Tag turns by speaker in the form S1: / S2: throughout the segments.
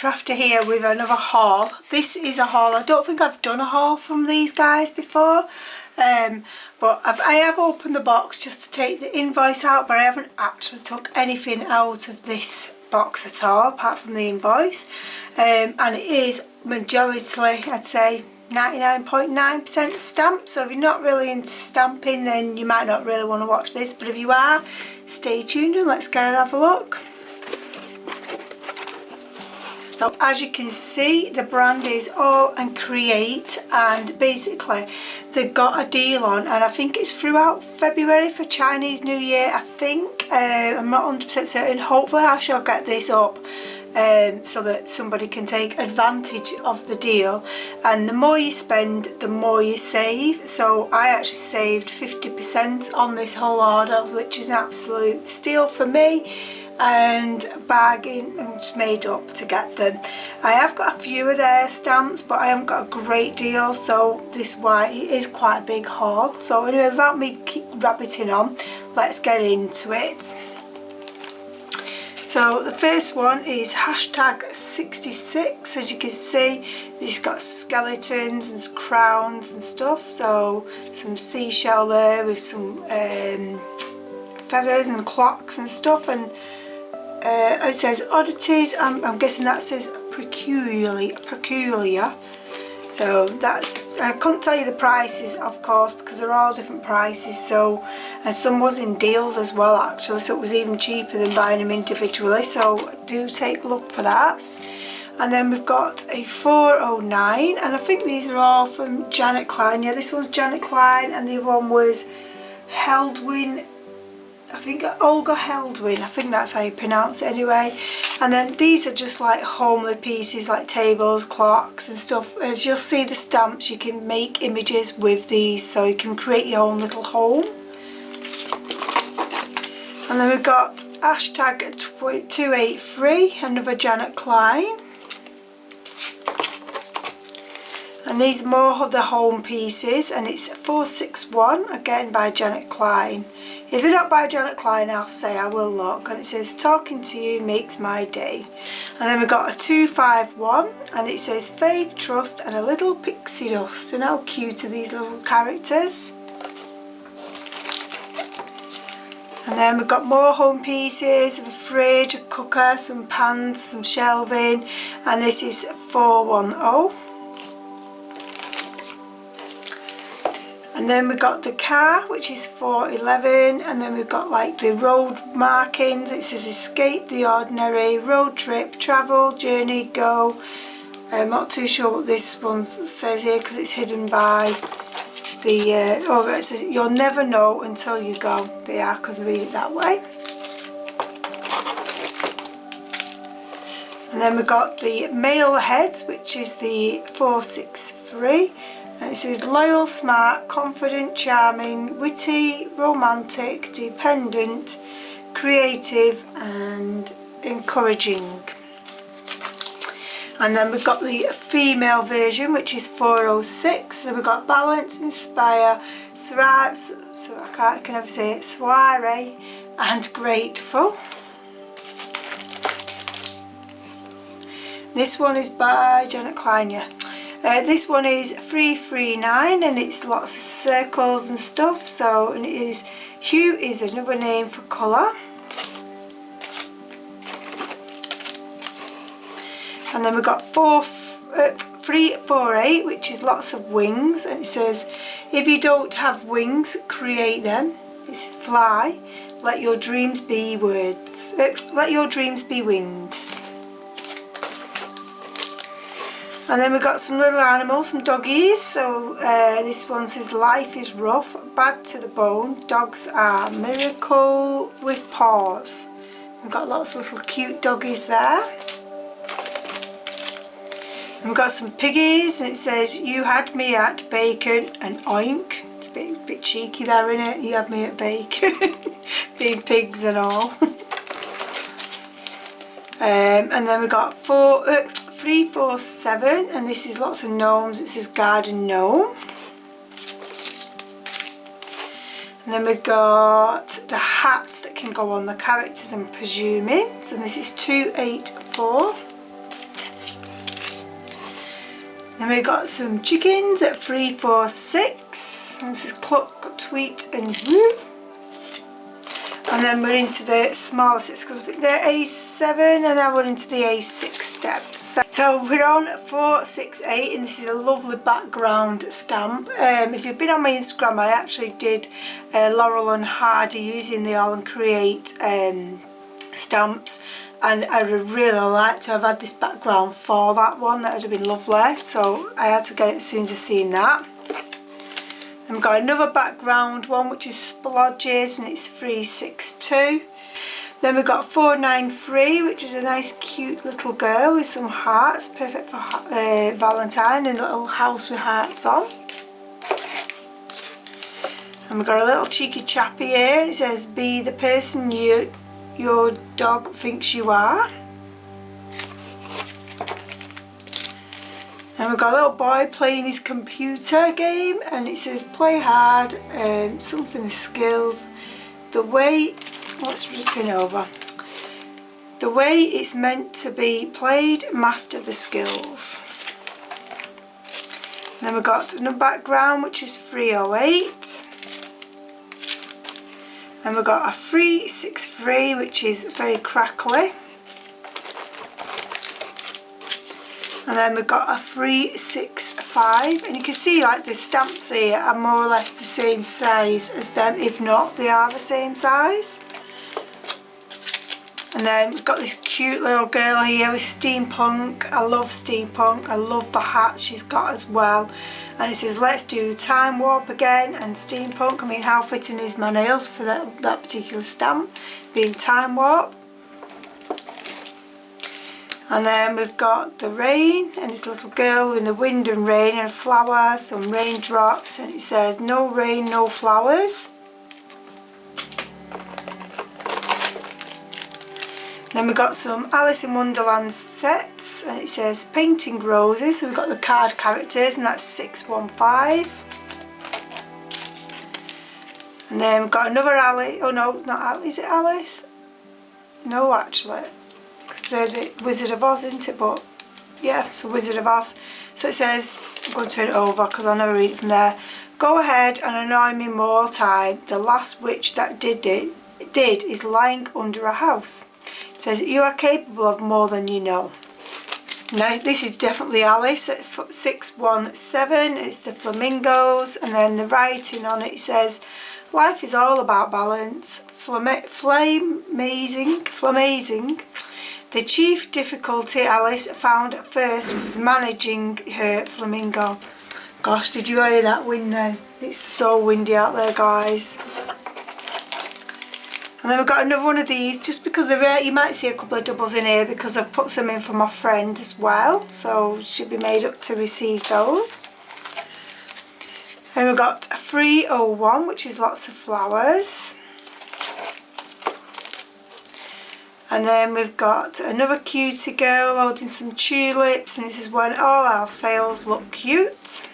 S1: Crafter here with another haul. This is a haul. I don't think I've done a haul from these guys before, but I have opened the box just to take the invoice out, but I haven't actually took anything out of this box at all apart from the invoice, and it is majority, I'd say 99.9% stamp. So if you're not really into stamping, then you might not really want to watch this, but if you are, stay tuned and let's get and have a look. So as you can see, the brand is Aall and Create, and basically they've got a deal on, and I think it's throughout February for Chinese New Year, I think. I'm not 100% certain. Hopefully I shall get this up so that somebody can take advantage of the deal, and the more you spend the more you save. So I actually saved 50% on this whole order, which is an absolute steal for me, and bargain, and just made up to get them. I have got a few of their stamps, but I haven't got a great deal, so this is why it is quite a big haul. So anyway, without me keep rabbiting on, let's get into it. So the first one is #66. As you can see, it's got skeletons and crowns and stuff, so some seashell there with some feathers and clocks and stuff, and it says oddities. I'm guessing that says peculiar. So that's, I couldn't tell you the prices of course because they're all different prices, so, and some was in deals as well actually, so it was even cheaper than buying them individually, so do take a look for that. And then we've got a 409, and I think these are all from Janet Klein. Yeah, this one's Janet Klein, and the other one was Heldwin, I think Olga Heldwin, I think that's how you pronounce it anyway. And then these are just like homely pieces, like tables, clocks and stuff. As you'll see the stamps, you can make images with these, so you can create your own little home. And then we've got #283, another Janet Klein. And these are more of the home pieces, and it's 461, again by Janet Klein. If they're not by Janet Klein, I'll say I will look. And it says, talking to you makes my day. And then we've got a 251, and it says, faith, trust, and a little pixie dust. And how cute are these little characters? And then we've got more home pieces, a fridge, a cooker, some pans, some shelving, and this is 410. And then we've got the car, which is 411, and then we've got like the road markings. It says escape the ordinary, road trip, travel, journey, go. I'm not too sure what this one says here because it's hidden by the, it says you'll never know until you go. They are, because I read it that way. And then we've got the male heads, which is the 463. And it says loyal, smart, confident, charming, witty, romantic, dependent, creative and encouraging. And then we've got the female version, which is 406. Then we've got balance, inspire, I can never say it, soiree and grateful. This one is by Janet Klein, yeah. This one is 339, and it's lots of circles and stuff. So, and it is hue is another name for colour. And then we've got 348, which is lots of wings, and it says if you don't have wings, create them. This is fly. Let your dreams be words. Let your dreams be wings. And then we've got some little animals, some doggies. So this one says life is rough, bad to the bone. Dogs are miracle with paws. We've got lots of little cute doggies there. And we've got some piggies, and it says you had me at bacon and oink. It's a bit cheeky there, isn't it? You had me at bacon, being pigs and all. And then we've got 347, and this is lots of gnomes. It says garden gnome. And then we've got the hats that can go on the characters, I'm presuming. So this is 284. Then we've got some chickens at 3, 4, 6. And this is cluck, tweet and woo. And then we're into the smaller sets because I think they're A7 and now we're into the A6 steps. So we're on 4, 6, 8 and this is a lovely background stamp. If you've been on my Instagram, I actually did Laurel and Hardy using the Aall and Create stamps, and I would really like to have had this background for that one. That would have been lovely, so I had to get it as soon as I seen that. Then we've got another background one which is splodges and it's 362. Then we've got 493, which is a nice cute little girl with some hearts, perfect for Valentine, and a little house with hearts on. And we've got a little cheeky chappy here, and it says be the person your dog thinks you are. And we've got a little boy playing his computer game, and it says play hard and something with skills. The way, let's return over. The way it's meant to be played, master the skills. And then we've got another background which is 308. And we've got a 363 which is very crackly. And then we've got a 365, and you can see like the stamps here are more or less the same size as them, if not they are the same size. And then we've got this cute little girl here with steampunk. I love steampunk, I love the hat she's got as well. And it says let's do time warp again and steampunk. I mean, how fitting is my nails for that particular stamp being time warp. And then we've got the rain and this little girl in the wind and rain and flowers, some raindrops, and it says no rain, no flowers. Then we've got some Alice in Wonderland sets, and it says painting roses, so we've got the card characters, and that's 615. And then we've got another Alice, oh no, not Alice, is it Alice? No, actually. So the Wizard of Oz, isn't it? But yeah, so Wizard of Oz. So it says, I'm going to turn it over because I'll never read it from there. Go ahead and annoy me more time. The last witch that did is lying under a house. It says you are capable of more than you know. Now this is definitely Alice at 617. It's the flamingos, and then the writing on it says life is all about balance. Flamazing. The chief difficulty Alice found at first was managing her flamingo. Gosh, did you hear that wind now? It's so windy out there, guys. And then we've got another one of these, just because they're rare. You might see a couple of doubles in here because I've put some in for my friend as well. So she'll be made up to receive those. And we've got a 301, which is lots of flowers. And then we've got another cutie girl holding some tulips, and this is when all else fails, look cute.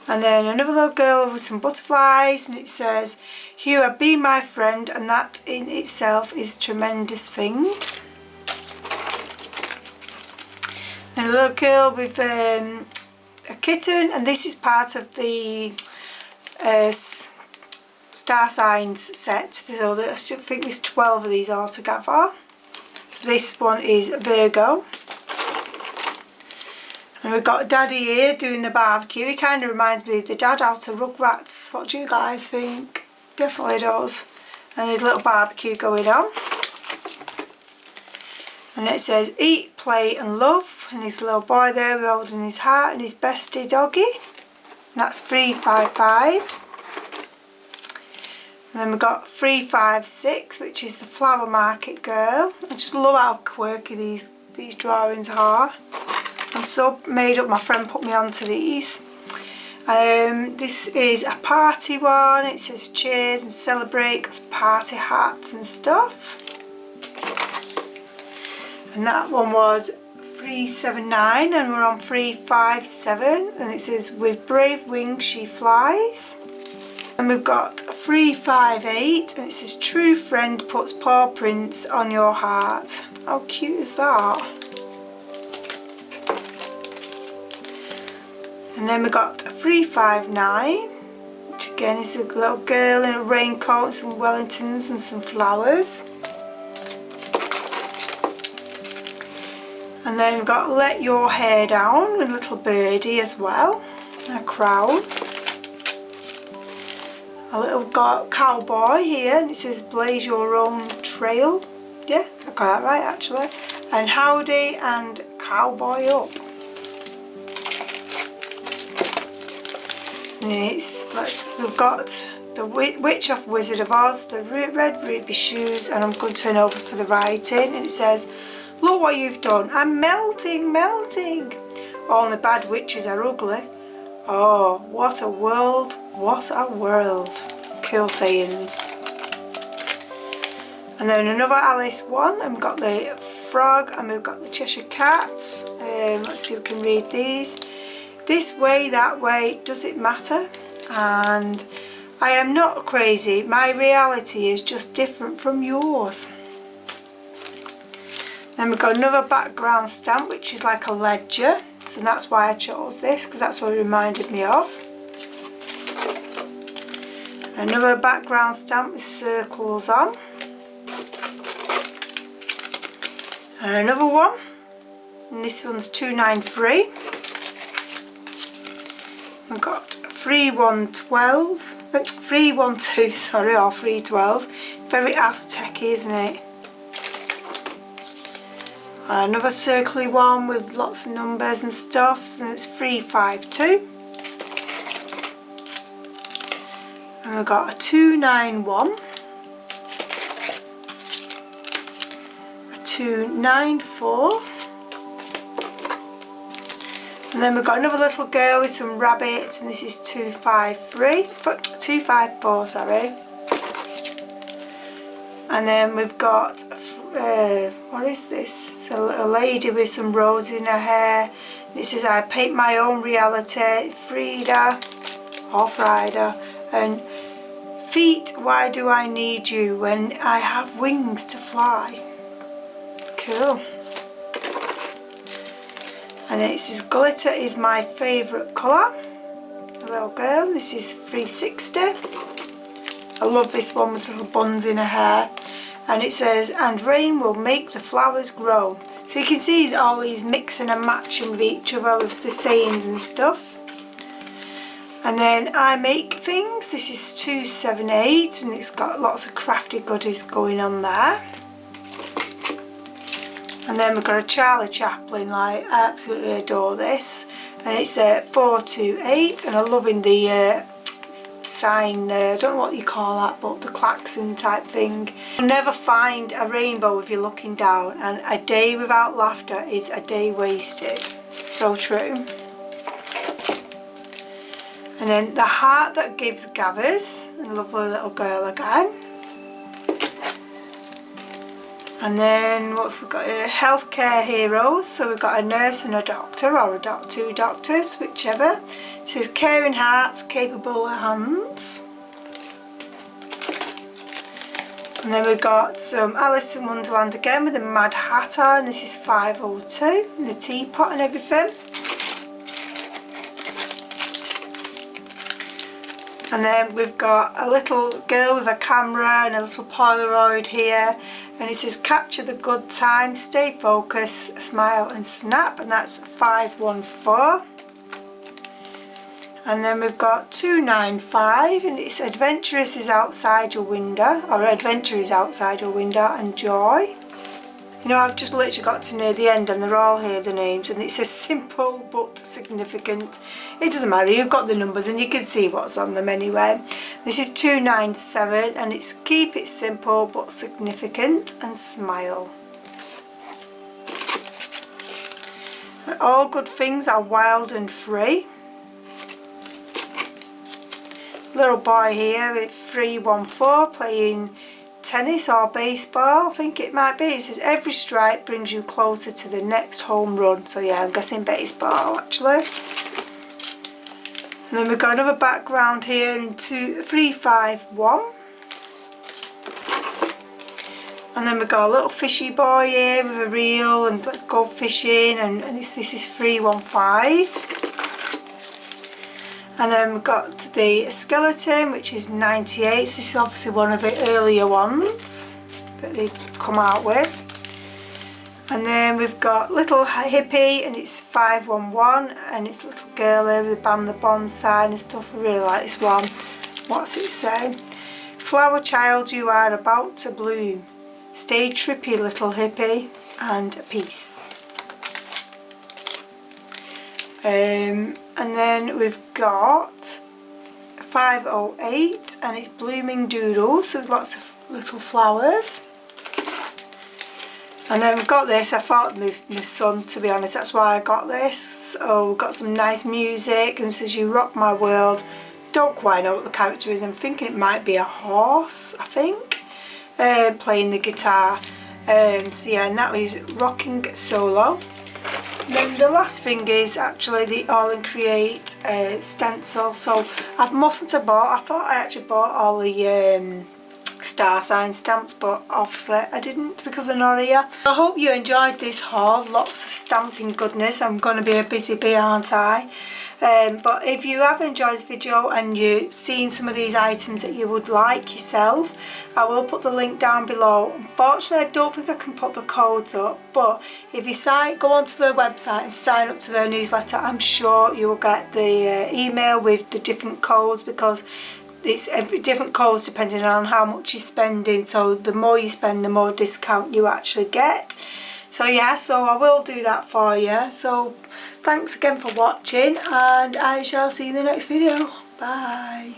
S1: And then another little girl with some butterflies, and it says, you have been my friend, and that in itself is a tremendous thing. And a little girl with a kitten, and this is part of the star signs set. So I think there's 12 of these all together. So this one is Virgo. And we've got Daddy here doing the barbecue. He kind of reminds me of the dad out of Rugrats. What do you guys think? Definitely does. And his little barbecue going on. And it says eat, play and love. And his little boy there holding his heart and his bestie doggy. And that's 355. And then we've got 356, which is the flower market girl. I just love how quirky these drawings are. I'm so made up, my friend put me onto these. This is a party one. It says cheers and celebrate, got party hats and stuff. And that one was 379, and we're on 357, and it says with brave wings she flies. And we've got 358, and it says true friend puts paw prints on your heart. How cute is that? And then we got 359, which again is a little girl in a raincoat, some Wellingtons and some flowers. And then we've got Let Your Hair Down with a little birdie as well, and a crown. A little cowboy here, and it says Blaze Your Own Trail. Yeah, I got that right actually. And Howdy and Cowboy Up. And we've got the Witch of Wizard of Oz, the red ruby shoes, and I'm going to turn over for the writing, and it says, look what you've done, I'm melting, melting. Only bad witches are ugly. Oh, what a world, what a world. Cool sayings. And then another Alice one, and we've got the frog, and we've got the Cheshire Cat. Let's see if we can read these. This way, that way, does it matter? And I am not crazy, my reality is just different from yours. Then we've got another background stamp, which is like a ledger, so that's why I chose this, because that's what it reminded me of. Another background stamp with circles on. And another one, and this one's 293. We've got 312, sorry, or 312. Very Aztec, isn't it? Another circly one with lots of numbers and stuff, and it's 352. And we've got a 291, a 294, and then we've got another little girl with some rabbits, and this is 254, sorry. And then we've got, what is this? It's a little lady with some roses in her hair. And it says, I paint my own reality, Frida, or Frida. And feet, why do I need you when I have wings to fly? Cool. And it says, glitter is my favourite colour. A little girl, this is 360. I love this one with little buns in her hair. And it says, and rain will make the flowers grow. So you can see all these mixing and matching with each other with the sayings and stuff. And then I make things, this is 278, and it's got lots of crafty goodies going on there. And then we've got a Charlie Chaplin, like, I absolutely adore this. And it's 428, and I'm loving the sign, I don't know what you call that, but the klaxon type thing. You'll never find a rainbow if you're looking down, and a day without laughter is a day wasted. So true. And then the heart that gives gathers, a lovely little girl again. And then what have we got here? Healthcare heroes. So we've got a nurse and a doctor, or two doctors, whichever. It says caring hearts, capable hands. And then we've got some Alice in Wonderland again with the Mad Hatter, and this is 502, and the teapot and everything. And then we've got a little girl with a camera and a little Polaroid here, and it says capture the good time, stay focused, smile and snap, and that's 514. And then we've got 295, and it's adventurous is outside your window, or adventure is outside your window, and joy. You know, I've just literally got to near the end and they're all here, the names, and it says simple but significant. It doesn't matter, you've got the numbers and you can see what's on them anyway. This is 297, and it's keep it simple but significant, and smile. And all good things are wild and free. Little boy here with 314 playing tennis or baseball, I think it might be. It says every strike brings you closer to the next home run. So yeah, I'm guessing baseball actually. And then we've got another background here in 351. And then we've got a little fishy boy here with a reel, and let's go fishing, and this is 315. And then we've got the skeleton, which is 98. So this is obviously one of the earlier ones that they've come out with. And then we've got Little Hippie, and it's 511, and it's a little girl here with the bomb sign and stuff. I really like this one. What's it say? Flower child, you are about to bloom. Stay trippy, little hippie, and peace. And then we've got 508, and it's Blooming Doodle, so lots of little flowers. And then we've got this. I thought my son, to be honest, that's why I got this. Oh, we've got some nice music, and it says you rock my world. Don't quite know what the character is. I'm thinking it might be a horse, I think, playing the guitar. So yeah, and that was Rocking Solo. Then the last thing is actually the Aall and Create stencil. So I mustn't have bought, I thought I actually bought all the star sign stamps, but obviously I didn't because they're not here. I hope you enjoyed this haul. Lots of stamping goodness. I'm going to be a busy bee, aren't I? But if you have enjoyed this video and you've seen some of these items that you would like yourself, I will put the link down below. Unfortunately, I don't think I can put the codes up, but if you go onto their website and sign up to their newsletter, I'm sure you will get the email with the different codes, because it's every different codes depending on how much you're spending. So the more you spend, the more discount you actually get. So yeah, so I will do that for you. So thanks again for watching, and I shall see you in the next video. Bye.